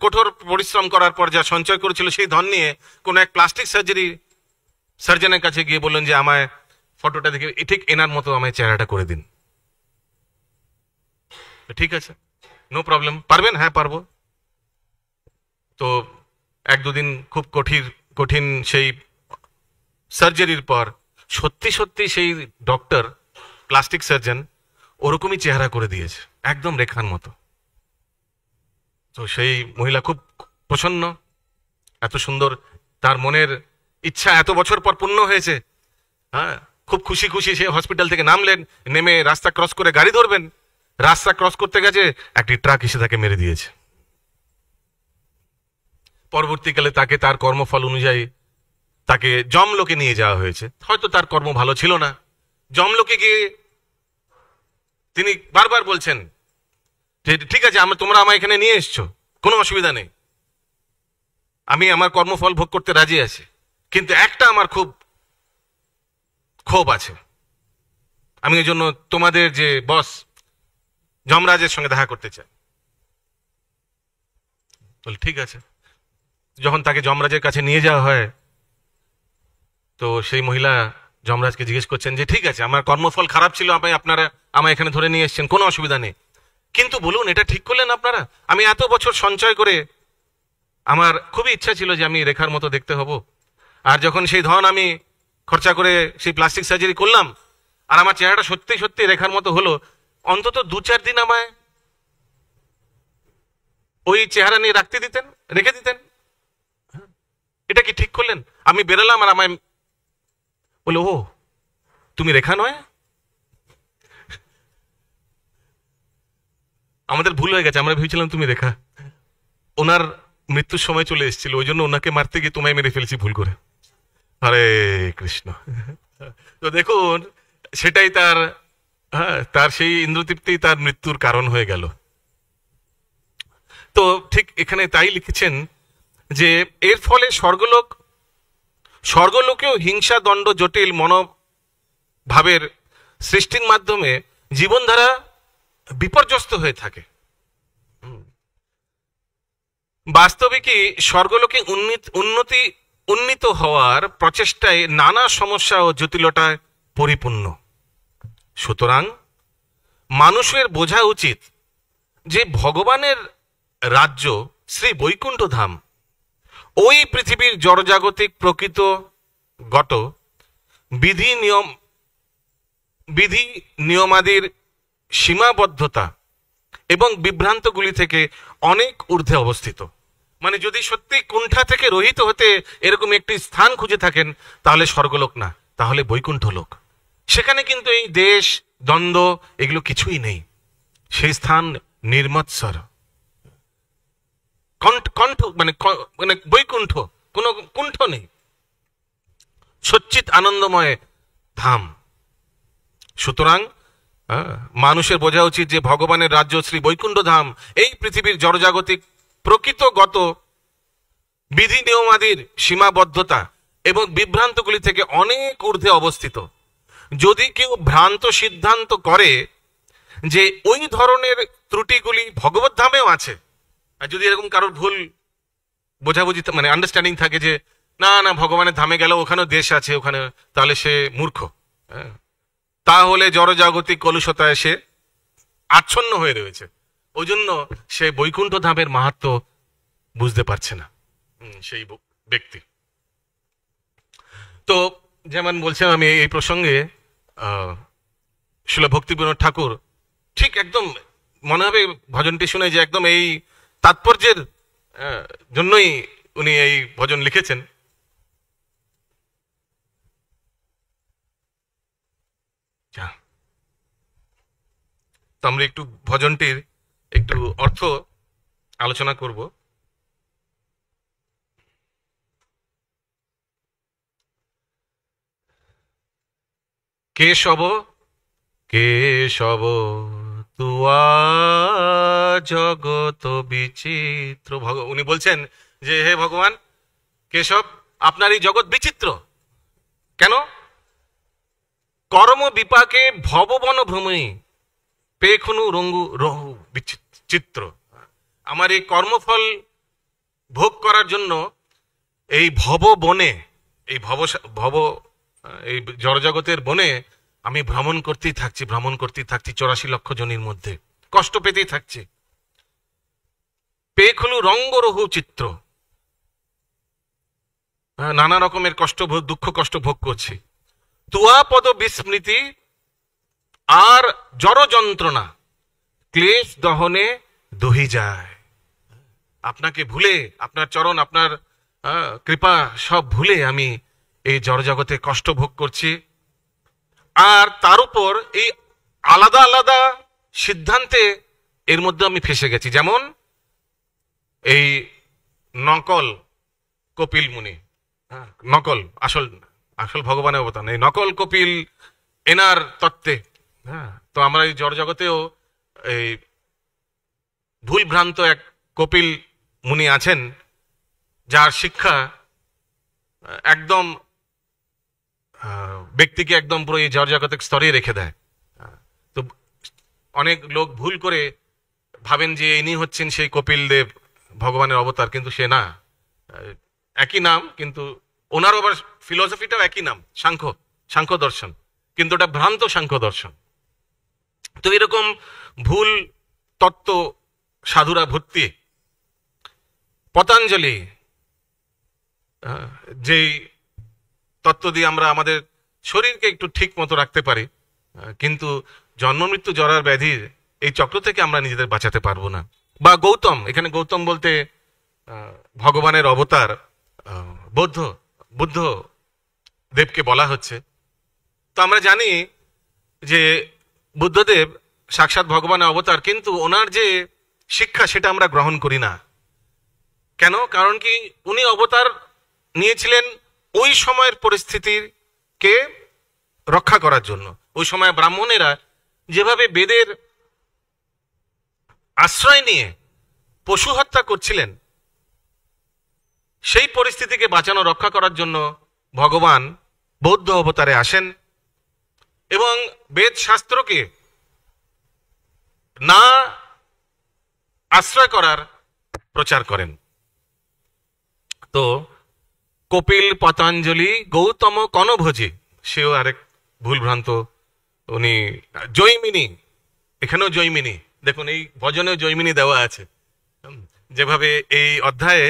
কঠোর পরিশ্রম করার পর যা সঞ্চয় করেছিল, সেই ধন নিয়ে কোনো এক প্লাস্টিক সার্জনের কাছে গিয়ে বললেন যে আমায় ফটোটা দেখে ঠিক এনার মতো আমায় চেহারাটা করে দিন। ঠিক আছে, নো প্রবলেম, পারবেন? হ্যাঁ পারবো। তো 1-2 দিন খুব কঠিন সেই সার্জারির পর সত্যি সত্যি সেই ডক্টর, প্লাস্টিক সার্জন ওরকমই চেহারা করে দিয়েছে, একদম রেখার মতো। তো সেই মহিলা খুব প্রসন্ন, এত সুন্দর তার মনের ইচ্ছা এত বছর পর পূর্ণ হয়েছে। হ্যাঁ, খুব খুশি খুশি সে হসপিটাল থেকে নামলেন, নেমে রাস্তা ক্রস করে গাড়ি ধরবেন। রাস্তা ক্রস করতে গেছে, একটি ট্রাক এসে তাকে মেরে দিয়েছে। পরবর্তীকালে তাকে তার কর্মফল অনুযায়ী তাকে যমলোকে নিয়ে যাওয়া হয়েছে। হয়তো তার কর্ম ভালো ছিল না। যমলোকে গিয়ে তিনি বারবার বলছেন যে ঠিক আছে, তোমরা আমায় এখানে নিয়ে এসছো, কোনো অসুবিধা নেই, আমি আমার কর্মফল ভোগ করতে রাজি আছি, কিন্তু একটা আমার খুব ক্ষোভ আছে, আমি এই জন্য তোমাদের যে বস যমরাজের সঙ্গে দেখা করতে চাই। বল ঠিক আছে। যখন তাকে যমরাজের কাছে নিয়ে যাওয়া হয়, তো সেই মহিলা যমরাজকে জিজ্ঞেস করছেন যে ঠিক আছে, আমার কর্মফল খারাপ ছিল, আপনারা আমায় এখানে ধরে নিয়ে এসেছেন, কোনো অসুবিধা নেই, কিন্তু বলুন এটা ঠিক করলেন আপনারা? আমি এত বছর সঞ্চয় করে, আমার খুবই ইচ্ছা ছিল যে আমি রেখার মতো দেখতে হব, আর যখন সেই ধন আমি খরচা করে সেই প্লাস্টিক সার্জারি করলাম, আর আমার চেহারাটা সত্যি সত্যি রেখার মতো হলো, অন্তত 2-4 দিন আমায় ওই চেহারা নিয়ে রেখে দিতেন। এটা কি ঠিক করলেন? আমি বেরোলাম আর আমায় বলে, ও তুমি রেখা নয়? আমাদের ভুল হয়ে গেছে, আমরা ভেবেছিলাম তুমি রেখা। ওনার মৃত্যুর সময় চলে এসেছিল, ওই জন্য ওনাকে মারতে গিয়ে তোমায় মেরে ফেলেছি ভুল করে। হরে কৃষ্ণ। তো দেখুন, সেটাই তার সেই ইন্দ্রতৃপ্তি তার মৃত্যুর কারণ হয়ে গেল। তো ঠিক এখানে তাই লিখেছেন যে এর ফলে স্বর্গলোকেও হিংসা, দণ্ড, জটিল মনোভাবের সৃষ্টির মাধ্যমে জীবনধারা বিপর্যস্ত হয়ে থাকে। বাস্তবিকই স্বর্গলোকে উন্নীত হওয়ার প্রচেষ্টায় নানা সমস্যা ও জটিলতায় পরিপূর্ণ। সুতরাং মানুষের বোঝা উচিত যে ভগবানের রাজ্য শ্রী বৈকুণ্ঠ ধাম ওই পৃথিবীর জড়জাগতিক প্রকৃতগত বিধি নিয়মাদির সীমাবদ্ধতা এবং বিভ্রান্তগুলি থেকে অনেক ঊর্ধ্বে অবস্থিত। মানে যদি সত্যি কুণ্ঠা থেকে রহিত হতে এরকম একটি স্থান খুঁজে থাকেন, তাহলে স্বর্গলোক না, তাহলে বৈকুণ্ঠ লোক। সেখানে কিন্তু এই দেশ, দ্বন্দ্ব এগুলো কিছুই নেই। সেই স্থান নির্মৎসর, কণ্ঠ মানে বৈকুণ্ঠ, কোনো কুণ্ঠ নেই, সচ্চিত আনন্দময় ধাম। সুতরাং মানুষের বোঝা উচিত যে ভগবানের রাজ্য শ্রী বৈকুণ্ঠ ধাম এই পৃথিবীর জড়জাগতিক প্রকৃতগত বিধি নিয়মাদির সীমাবদ্ধতা এবং বিভ্রান্তগুলি থেকে অনেক ঊর্ধ্বে অবস্থিত। যদি কেউ ভ্রান্ত সিদ্ধান্ত করে যে ওই ধরনের ত্রুটিগুলি ভগবত ধামেও আছে, আর যদি এরকম কারোর ভুল বোঝাবুঝি মানে আন্ডারস্ট্যান্ডিং থাকে যে না না ভগবানের ধামে গেল ওখানেও দেশ আছে ওখানে, তাহলে সে মূর্খ। তাহলে জড়জাগতিক কলুষতায় সে আচ্ছন্ন হয়ে রয়েছে, ওই জন্য সে বৈকুণ্ঠ ধামের মাহাত্ম্য বুঝতে পারছে না সেই ব্যক্তি। তো যেমন বলছিলাম আমি এই প্রসঙ্গে শিল ভক্তিবিনোদ ঠাকুর ঠিক একদম মনে হবে ভজনটি শুনে যে একদম এই তাৎপর্যের জন্যই উনি এই ভজন লিখেছেন। তো আমরা একটু ভজনটির একটু অর্থ আলোচনা করব। কেশব কেশব তুয়া জগত বিচিত্র। উনি বলছেন যে হে ভগবান কেশব, আপনার এই জগৎ বিচিত্র কেন? কর্ম বিপাকে ভববন ভ্রমণী পেখনু রঙ্গু রহু বিচিত্র। আমার এই কর্মফল ভোগ করার জন্য এই ভববনে, এই এই জড়জগতের বনে আমি ভ্রমণ করতেই থাকছি 84 লক্ষ জনের মধ্যে, কষ্ট পেতেই থাকছি। পেখনু রঙ্গরহু চিত্র, নানা রকমের দুঃখ কষ্ট ভোগ করছি। তুয়া পদ বিস্মৃতি আর জড় যন্ত্রণা ক্লেশ দহনে দহি যায়। আপনাকে ভুলে, আপনার চরণ, আপনার কৃপা সব ভুলে আমি এই জড়জগতে কষ্ট ভোগ করছি। আর তার উপর এই আলাদা আলাদা সিদ্ধান্তে এর মধ্যে আমি ফেসে গেছি। যেমন এই নকল কপিল মুনি, নকল আসল আসল ভগবানের অবতার, এই নকল কপিল এনার তত্ত্বে। তো আমরা এই জড়জগতেও এই ভুল ভ্রান্ত এক কপিল মুনি আছেন, যার শিক্ষা একদম ব্যক্তিকে একদম পুরো এই জড়জগতের স্তরে রেখে দেয়। তো অনেক লোক ভুল করে ভাবেন যে ইনি হচ্ছেন সেই কপিল দেব, ভগবানের অবতার, কিন্তু সে না। একই নাম, কিন্তু ওনারও আবার ফিলোসফিটাও একই নাম, সাংখ্য দর্শন, কিন্তু ওটা ভ্রান্ত সাংখ্য দর্শন। তো এরকম ভুল তত্ত্ব সাধুরা ভর্তি। পতঞ্জলি যেই তত্ত্ব দিয়ে আমরা আমাদের শরীরকে একটু ঠিক মতো রাখতে পারি, কিন্তু জন্ম মৃত্যু জরার ব্যাধির এই চক্র থেকে আমরা নিজেদের বাঁচাতে পারবো না। বা গৌতম, এখানে গৌতম বলতে ভগবানের অবতার বুদ্ধ দেবকে বলা হচ্ছে। তো আমরা জানি যে বুদ্ধদেব সাক্ষাৎ ভগবানের অবতার, কিন্তু ওনার যে শিক্ষা সেটা আমরা গ্রহণ করি না। কেন? কারণ কি, উনি অবতার নিয়েছিলেন ওই সময়ের পরিস্থিতিকে রক্ষা করার জন্য। ওই সময় ব্রাহ্মণেরা যেভাবে বেদের আশ্রয় নিয়ে পশু হত্যা করছিলেন, সেই পরিস্থিতিকে বাঁচানো রক্ষা করার জন্য ভগবান বৌদ্ধ অবতারে আসেন এবং বেদ শাস্ত্রকে না আশ্রয় করার প্রচার করেন। তো কপিল, পতঞ্জলি, গৌতম কনভোজি, সেও আরেক ভুলভ্রান্ত। উনি জৈমিনী, এখানেও জৈমিনী, দেখুন এই ভজনেও জৈমিনী দেওয়া আছে। যেভাবে এই অধ্যায়ে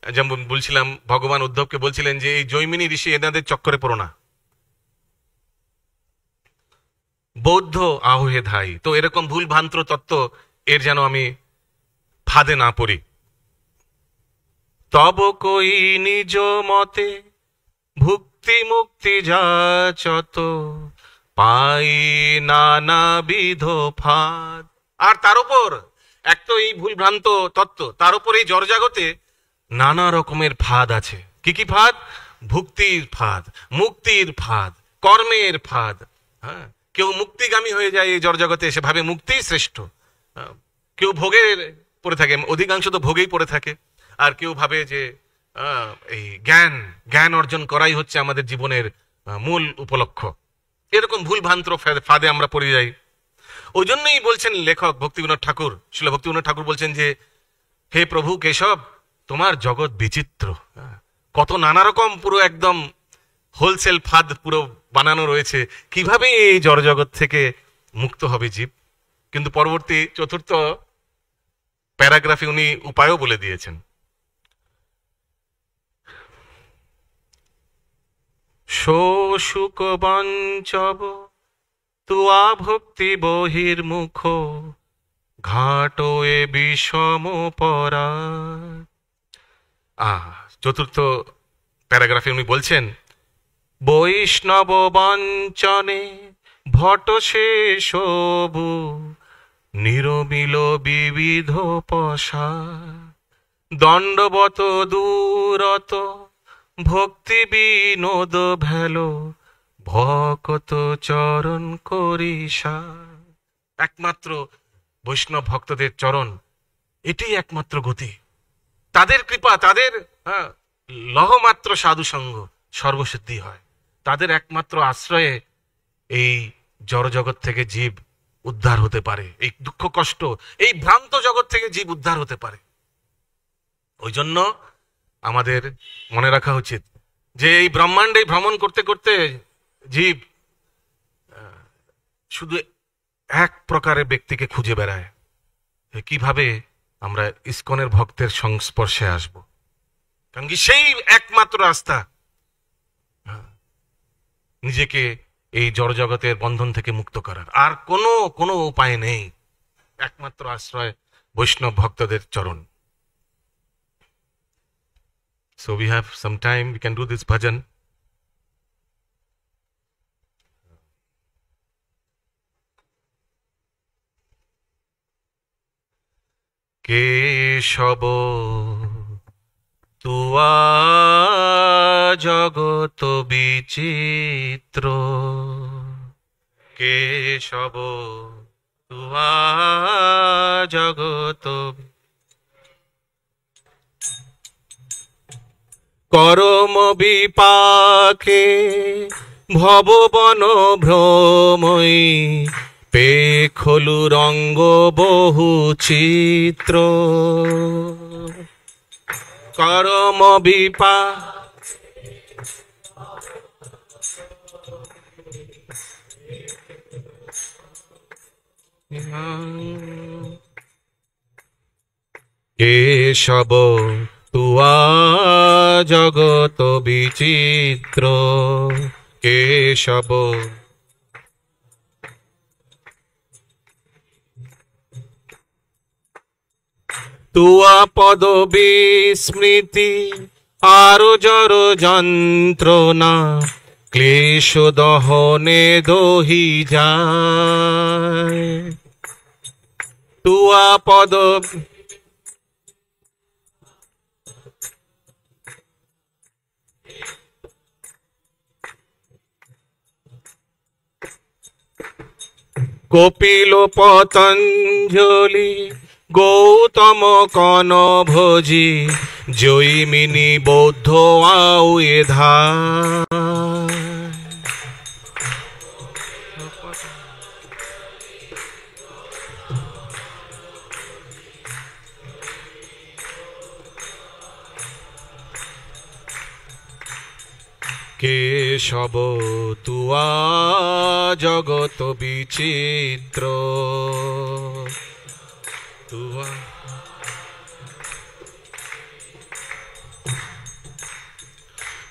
যেমন বলছিলাম, ভগবান উদ্ধবকে বলছিলেন যে এই জৈমিনী ঋষি এনাদের চক্করে পড়ো না, বৌদ্ধ আহ্বে ধাই। তো এরকম ভুল ভ্রান্ত তত্ত্ব এর যেন আমি ফাঁদে না পড়ি। তব কই নিজ মতে ভুক্তি মুক্তি যাচত, পাই নানাবিধ ফাঁদ। আর তার উপর এক তো এই ভুল ভ্রান্ত তত্ত্ব, তার উপর এই জড়জগতে নানা রকমের ফাঁদ আছে। কি কি ফাঁদ? ভুক্তির ফাঁদ, মুক্তির ফাঁদ, কর্মের ফাঁদ। হ্যাঁ, কেউ মুক্তিগামী হয়ে যায় এই জড়জগতে এসে, ভাবে মুক্তিই শ্রেষ্ঠ। কেউ ভোগের পড়ে থাকে, অধিকাংশ তো ভোগেই পড়ে থাকে। আর কেউ ভাবে যে এই জ্ঞান অর্জন করাই হচ্ছে আমাদের জীবনের মূল উপলক্ষ। এরকম ভুল ভ্রান্ত ফাঁদে আমরা পড়ে যাই। ওই জন্যই বলছেন লেখক ভক্তিবিনোদ ঠাকুর, শিল ভক্তিবিনোদ ঠাকুর বলছেন যে হে প্রভু কেশব, তোমার জগৎ বিচিত্র, কত নানা রকম পুরো একদম হোলসেল ফাঁদ পুরো বানানো রয়েছে। কিভাবে এই জড়জগৎ থেকে মুক্ত হবে জীব? কিন্তু পরবর্তী চতুর্থ প্যারাগ্রাফে উনি উপায়ও বলে দিয়েছেন। শোষুক বঞ্চব তুয়া ভক্তি বহির্মুখ, ঘাটো এ বিষম পরা। চতুর্থ প্যারাগ্রাফে উনি বলছেন, বৈষ্ণব বঞ্চনে ভট শেষবু, নিরমিল বিবিধ পশা, দণ্ডবত দূরত ভক্তি বিনোদ ভেলো, ভকত চরণ করিসা। একমাত্র বৈষ্ণব ভক্তদের চরণ, এটি একমাত্র গতি। তাদের কৃপা, তাদের লহমাত্র সাধু সঙ্গ সর্বসিদ্ধি হয়। তাদের একমাত্র আশ্রয়ে এই জড়জগৎ থেকে জীব উদ্ধার হতে পারে, এই দুঃখ কষ্ট, এই ভ্রান্ত জগৎ থেকে জীব উদ্ধার হতে পারে। ওই জন্য আমাদের মনে রাখা উচিত যে এই ব্রহ্মাণ্ডে ভ্রমণ করতে করতে জীব শুধু এক প্রকারের ব্যক্তিকে খুঁজে বেড়ায়। কিভাবে আমরা ইসকনের ভক্তের সংস্পর্শে আসব? কারণ কি সেই একমাত্র রাস্তা নিজেকে এই জড়জগতের বন্ধন থেকে মুক্ত করার। আর কোনো উপায় নেই, একমাত্র আশ্রয় বৈষ্ণব ভক্তদের চরণ। So we have some time, we can do this bhajan. Keshab Tuya জগত বিচিত্র, কেশব তুয়া জগত করম বিপাকে ভববন ভ্রময়ী, পেখলু রঙ্গ বহু চিত্র। করম বিপা কেশব তুয়া জগত বিচিত্র, কেশব তুয়া পদ বিস্মৃতি আরো জর যন্ত্রণা, ক্লেশ দহনে দহি যায়। তুয়া পদ কপিল পতঞ্জলি গৌতম কন ভোজি, জৈমিনী বৌদ্ধ আউ এধা। কেশব তুয়া জগত বিচিত্র, তুয়া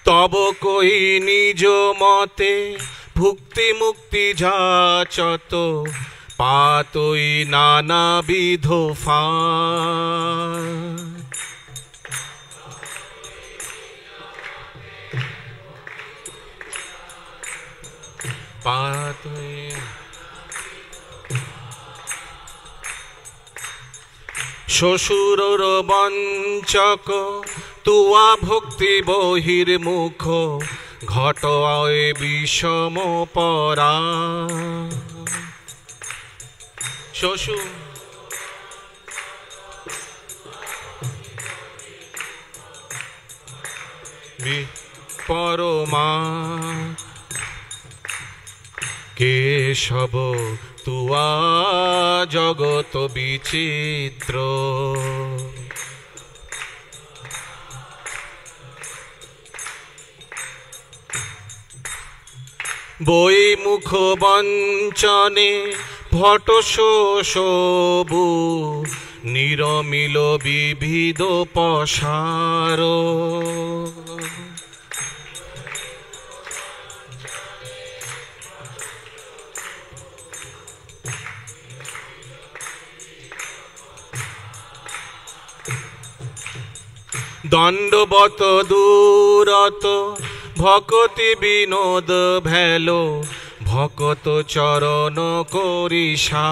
তব কই নিজ মতে ভুক্তি মুক্তি যাচত, পাতই নানাবিধ ফান। পাতই শ্বশুরর বঞ্চক তুয়া ভক্তি বহির্মুখ, ঘটয় বিষম পরা। শ্বশুর পরমা, কেশব তুয়া জগত বিচিত্র। বই মুখ বঞ্চনে ভট শোষবু, নিরমিল বিবিধ পসার। দণ্ডবত দূরত ভকতি বিনোদ ভেলো, ভকত চরণ করিষা।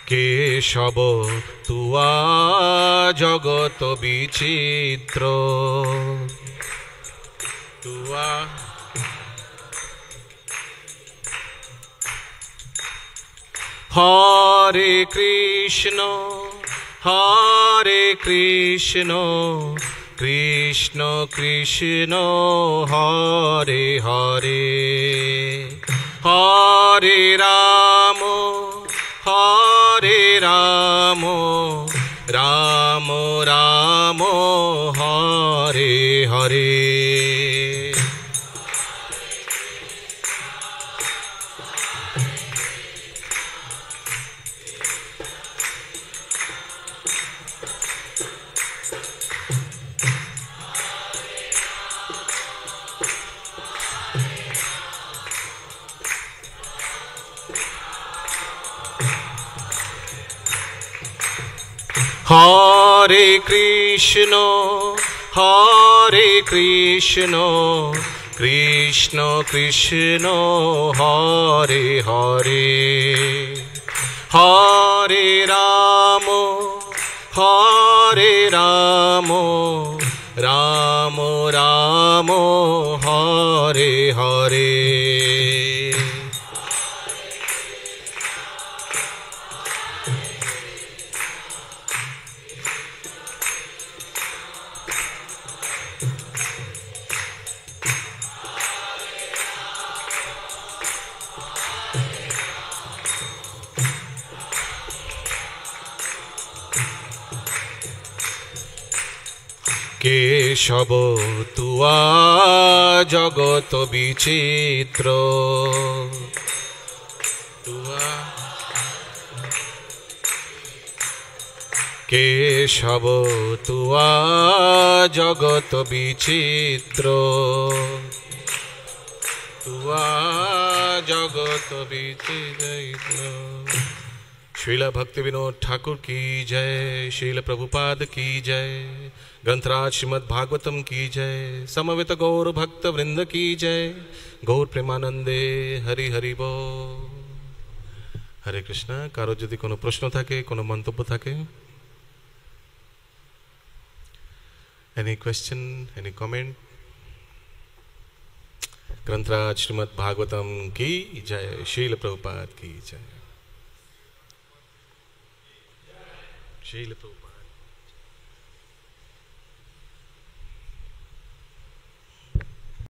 কেশব তুয়া জগত বিচিত্র, তুয়া হরে কৃষ্ণ হরে কৃষ্ণ, কৃষ্ণ কৃষ্ণ হরে হরে, হরে রাম হরে Ram, Ram Ram Hare Hare. Hare Krishna, Hare Krishna, Krishna Krishna, Hare Hare, Hare Rama, Hare Rama, Rama Rama, Hare Hare. Keshab Tuya জগত বিচিত্র, তুয়া কেশব তুয়া জগত বিচিত্র, তুয়া জগত বিচিত্র। श्रील भक्ति विनोद ठाकुर की जय, श्रील प्रभुपाद की जय, ग्रंथराज श्रीमद् भागवतम की जय, समवेत गौर भक्त वृंद की जय, गौर प्रेमानंदे हरि हरि बोल। हरे कृष्ण। कारो यदि कोनो प्रश्न थाके, कोनो मंतब्य थाके, any question, any comment? Granthraj Shrimad Bhagavatam की जय, श्रील प्रभुपाद की जय, श्रील प्रभुपाद।